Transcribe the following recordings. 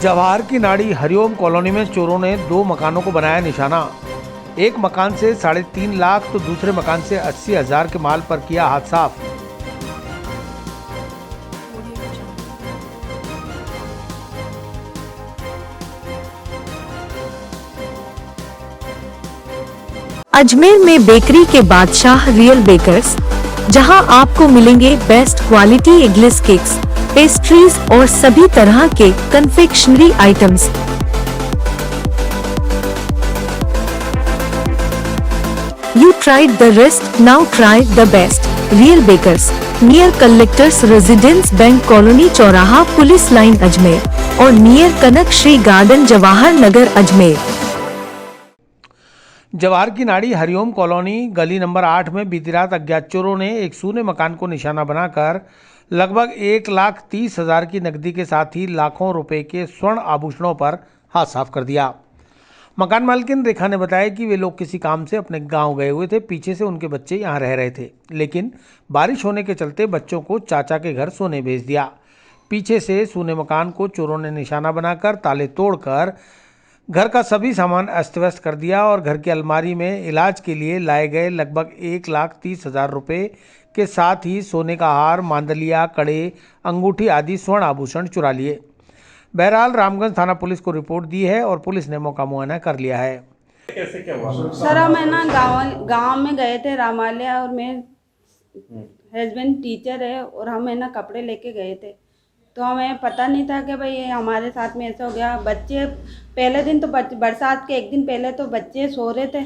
जवाहर की नाड़ी हरिओम कॉलोनी में चोरों ने 2 मकानों को बनाया निशाना। एक मकान से 3.5 लाख तो दूसरे मकान से 80,000 के माल पर किया हाथ साफ। अजमेर में बेकरी के बादशाह रियल बेकर्स, जहां आपको मिलेंगे best quality eggless cakes, pastries और सभी तरह के confectionery items. You tried the rest, now try the best. Real Bakers, near Collectors Residence Bank Colony चौराहा पुलिस लाइन अजमेर और नियर कनक श्री गार्डन जवाहर नगर अजमेर। जवाहर की नाड़ी हरिओम कॉलोनी गली नंबर 8 में बीती रात अज्ञात चोरों ने एक सूने मकान को निशाना बनाकर लगभग 1,30,000 की नकदी के साथ ही लाखों रुपए के स्वर्ण आभूषणों पर हाथ साफ कर दिया। मकान मालकिन रेखा ने बताया कि वे लोग किसी काम से अपने गांव गए हुए थे। पीछे से उनके बच्चे यहां रह रहे थे, लेकिन बारिश होने के चलते बच्चों को चाचा के घर सोने भेज दिया। पीछे से सूने मकान को चोरों ने निशाना बनाकर ताले तोड़कर घर का सभी सामान अस्त व्यस्त कर दिया और घर की अलमारी में इलाज के लिए लाए गए लगभग 1,30,000 रुपये के साथ ही सोने का हार, मांदलिया, कड़े, अंगूठी आदि स्वर्ण आभूषण चुरा लिए। बहरहाल रामगंज थाना पुलिस को रिपोर्ट दी है और पुलिस ने मौका मुआयना कर लिया है। कैसे क्या हुआ? सर हम है ना गाँव में गए थे रामालय, और मेरे हस्बैंड टीचर है और हम है ना कपड़े लेके गए थे, तो हमें पता नहीं था कि भाई ये हमारे साथ में ऐसा हो गया। बच्चे पहले दिन तो बरसात के एक दिन पहले तो बच्चे सोए थे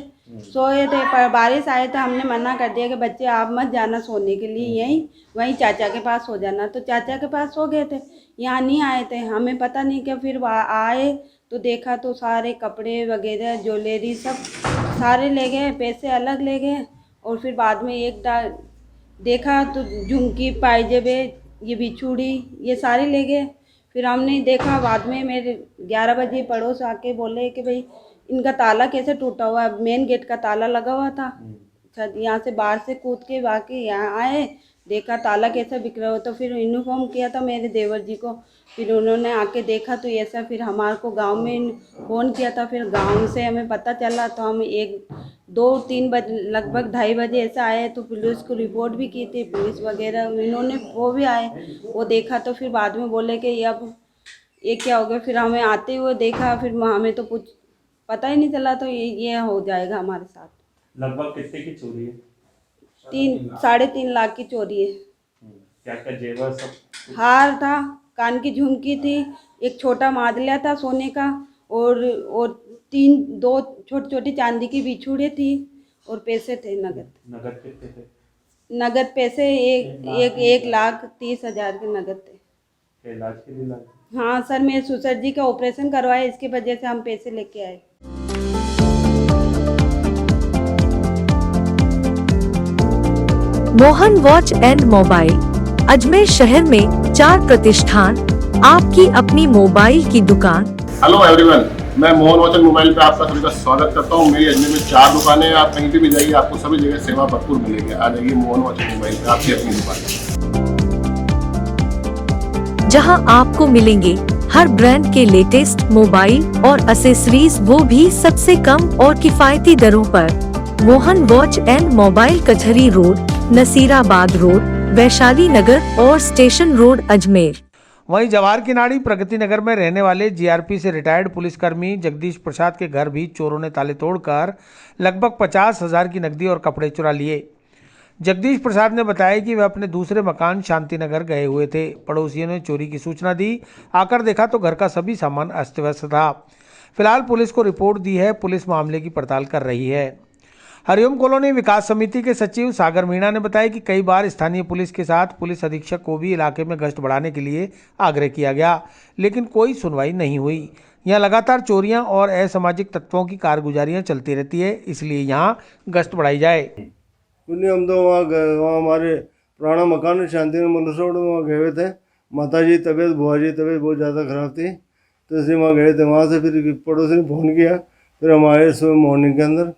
पर बारिश आए तो हमने मना कर दिया कि बच्चे आप मत जाना सोने के लिए, वहीं चाचा के पास सो जाना। तो चाचा के पास सो गए थे, यहाँ नहीं आए थे। हमें पता नहीं कि फिर आए तो देखा तो सारे कपड़े वगैरह ज्वेलरी सब सारे ले गए, पैसे अलग ले गए। और फिर बाद में देखा तो झुमकी, पायजेबे, ये बिछुड़ी, ये सारे ले गए। फिर हमने देखा बाद में मेरे 11 बजे पड़ोस आके बोले कि भाई इनका ताला कैसे टूटा हुआ है, मेन गेट का ताला लगा हुआ था। यहाँ से बाहर से कूद के बाकी यहाँ आए, देखा ताला कैसा बिखरा हुआ। तो फिर इन्फॉर्म किया था मेरे देवर जी को, फिर उन्होंने आके देखा तो ऐसा। फिर हमारे को गांव में फ़ोन किया था, फिर गांव से हमें पता चला तो हम 1-2-3 बजे लगभग 2:30 बजे ऐसा आए तो पुलिस को रिपोर्ट भी की थी। पुलिस वगैरह इन्होंने वो भी आए, वो देखा तो फिर बाद में बोले कि अब ये क्या हो गया। फिर हमें आते हुए देखा, फिर हमें तो कुछ पता ही नहीं चला। तो ये हो जाएगा हमारे साथ। लगभग कितने की चोरी है? 3-3.5 लाख की चोरी है। क्या क्या जेवर सब? हार था, कान की झुमकी थी, एक छोटा मादलिया था सोने का, और 2 छोटी छोटी चांदी की बिछुड़े थी, और पैसे थे नगद। नगद कितने थे? नगद पैसे 1,30,000 के नगद थे। इलाज के लिए लाए? हाँ सर, मेरे ससुर जी का ऑपरेशन करवाया, इसकी वजह से हम पैसे लेके आए। Mohan watch and mobile, Ajmer शहर में 4 प्रतिष्ठान, आपकी अपनी मोबाइल की दुकान। हेलो एवरीवन, मैं मोहन वॉच एंड मोबाइल पे आपका सभी का स्वागत करता हूँ। मेरी अजमेर में 4 दुकानें हैं, आप कहीं पे भी जाइए आपको सभी जगह सेवा भरपूर मिलेगी। आ जाइए मोहन वॉच एंड मोबाइल पे, आपकी अपनी दुकान, जहां आपको मिलेंगे हर ब्रांड के लेटेस्ट मोबाइल और एसेसरीज, वो भी सबसे कम और किफायती दरों पर। मोहन वॉच एंड मोबाइल, कचहरी रोड, नसीराबाद रोड, वैशाली नगर और स्टेशन रोड, अजमेर। वहीं जवाहर की नाड़ी प्रगति नगर में रहने वाले जीआरपी से रिटायर्ड पुलिसकर्मी जगदीश प्रसाद के घर भी चोरों ने ताले तोड़कर लगभग 50,000 की नकदी और कपड़े चुरा लिए। जगदीश प्रसाद ने बताया कि वे अपने दूसरे मकान शांति नगर गए हुए थे। पड़ोसियों ने चोरी की सूचना दी, आकर देखा तो घर का सभी सामान अस्त व्यस्त था। फिलहाल पुलिस को रिपोर्ट दी है, पुलिस मामले की पड़ताल कर रही है। हरिओम कॉलोनी विकास समिति के सचिव सागर मीणा ने बताया कि कई बार स्थानीय पुलिस के साथ पुलिस अधीक्षक को भी इलाके में गश्त बढ़ाने के लिए आग्रह किया गया, लेकिन कोई सुनवाई नहीं हुई। यहाँ लगातार चोरियां और असामाजिक तत्वों की कारगुजारियां चलती रहती है, इसलिए यहाँ गश्त बढ़ाई जाए। हम तो वहाँ गए, वहाँ हमारे पुराना मकान शांति नगर रोड, वहाँ गए हुए थे। माता जी तबीयत, बुआ जी तबीयत बहुत ज़्यादा ख़राब थी, तो इसलिए वहाँ गए थे। वहाँ से फिर पड़ोसी ने फ़ोन किया, फिर हम आए सुबह मॉर्निंग के अंदर।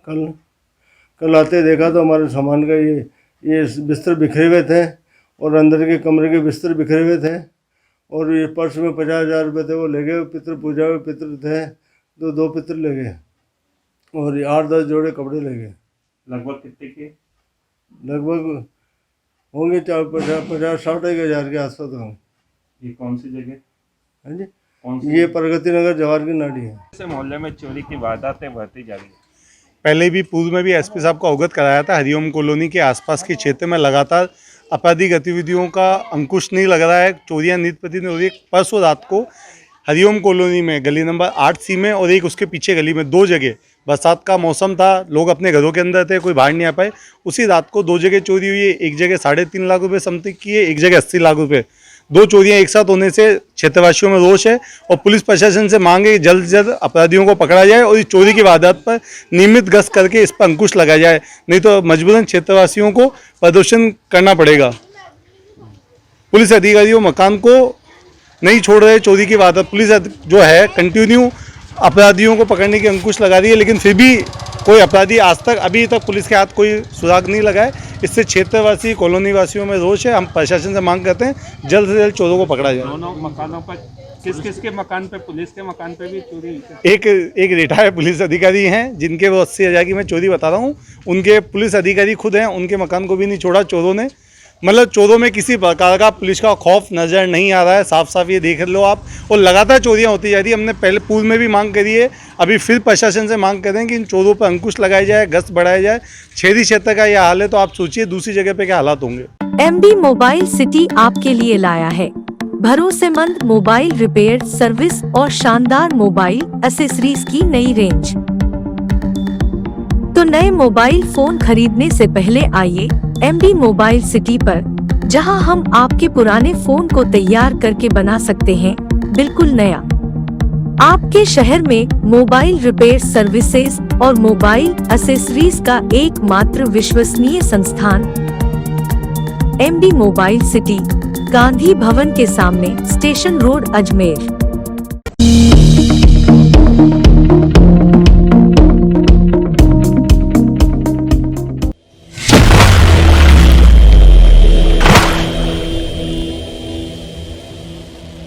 कल आते देखा तो हमारे सामान का ये बिस्तर बिखरे हुए थे, और अंदर के कमरे के बिस्तर बिखरे हुए थे, और ये पर्स में 50,000 रुपये थे, वो ले गए। पितृ पूजा में पितृ थे तो 2 पितृ ले गए, और ये 8-10 जोड़े कपड़े ले गए। लगभग कितने के? लगभग होंगे 50-60 हज़ार के आसपास होंगे। ये कौन सी जगह? हाँ जी, कौन सी? ये प्रगति नगर जवाहर की नाड़ी है। से मोहल्ले में चोरी की वारदातें बढ़ती जा रही है। पहले भी पूर्व में भी एसपी साहब को अवगत कराया था। हरिओम कॉलोनी के आसपास के क्षेत्र में लगातार आपराधिक गतिविधियों का अंकुश नहीं लग रहा है। चोरियां नित्य प्रतिदिन हो रही है। परसों रात को हरिओम कॉलोनी में गली नंबर 8C में और एक उसके पीछे गली में 2 जगह, बरसात का मौसम था, लोग अपने घरों के अंदर थे, कोई बाहर नहीं आ पाए। उसी रात को 2 जगह चोरी हुई है। एक जगह 3.5 लाख रुपए समथिंग की है, एक जगह 80 लाख रुपए। 2 चोरियां एक साथ होने से क्षेत्रवासियों में रोष है और पुलिस प्रशासन से मांग है कि जल्द से जल्द अपराधियों को पकड़ा जाए और इस चोरी की वारदात पर नियमित गश्त करके इस पर अंकुश लगाया जाए, नहीं तो मजबूरन क्षेत्रवासियों को प्रदर्शन करना पड़ेगा। पुलिस अधिकारियों मकान को नहीं छोड़ रहे चोरी की वारदात। पुलिस जो है कंटिन्यू अपराधियों को पकड़ने की अंकुश लगा रही है, लेकिन फिर भी कोई अपराधी आज तक अभी तक पुलिस के हाथ कोई सुराग नहीं लगा है। इससे क्षेत्रवासी कॉलोनी वासियों में रोष है। हम प्रशासन से मांग करते हैं जल्द से जल्द चोरों को पकड़ा जाए। दोनों मकानों पर किस के मकान पे, पुलिस के मकान पे भी चोरी हुई है? एक रिटायर्ड पुलिस अधिकारी हैं जिनके वो 80,000 की मैं चोरी बता रहा हूँ। उनके पुलिस अधिकारी खुद हैं, उनके मकान को भी नहीं छोड़ा चोरों ने। मतलब चोरों में किसी प्रकार का पुलिस का खौफ नज़र नहीं आ रहा है। साफ साफ ये देख लो आप। और लगातार चोरियां होती जा रही है। हमने पहले पूर्व में भी मांग करी है, अभी फिर प्रशासन से मांग करें कि इन चोरों पर अंकुश लगाया जाए, गश्त बढ़ाया जाए। शहरी क्षेत्र का यह हाल है तो आप सोचिए दूसरी जगह पे क्या हालात होंगे। MB मोबाइल सिटी आपके लिए लाया है भरोसेमंद मोबाइल रिपेयर सर्विस और शानदार मोबाइल एसेसरीज की नई रेंज। तो नए मोबाइल फोन खरीदने से पहले आइए MB मोबाइल सिटी पर, जहां हम आपके पुराने फोन को तैयार करके बना सकते हैं बिल्कुल नया। आपके शहर में मोबाइल रिपेयर सर्विसेज और मोबाइल एसेसरीज का एकमात्र विश्वसनीय संस्थान MB mobile city, Gandhi Bhavan के सामने, स्टेशन रोड, अजमेर।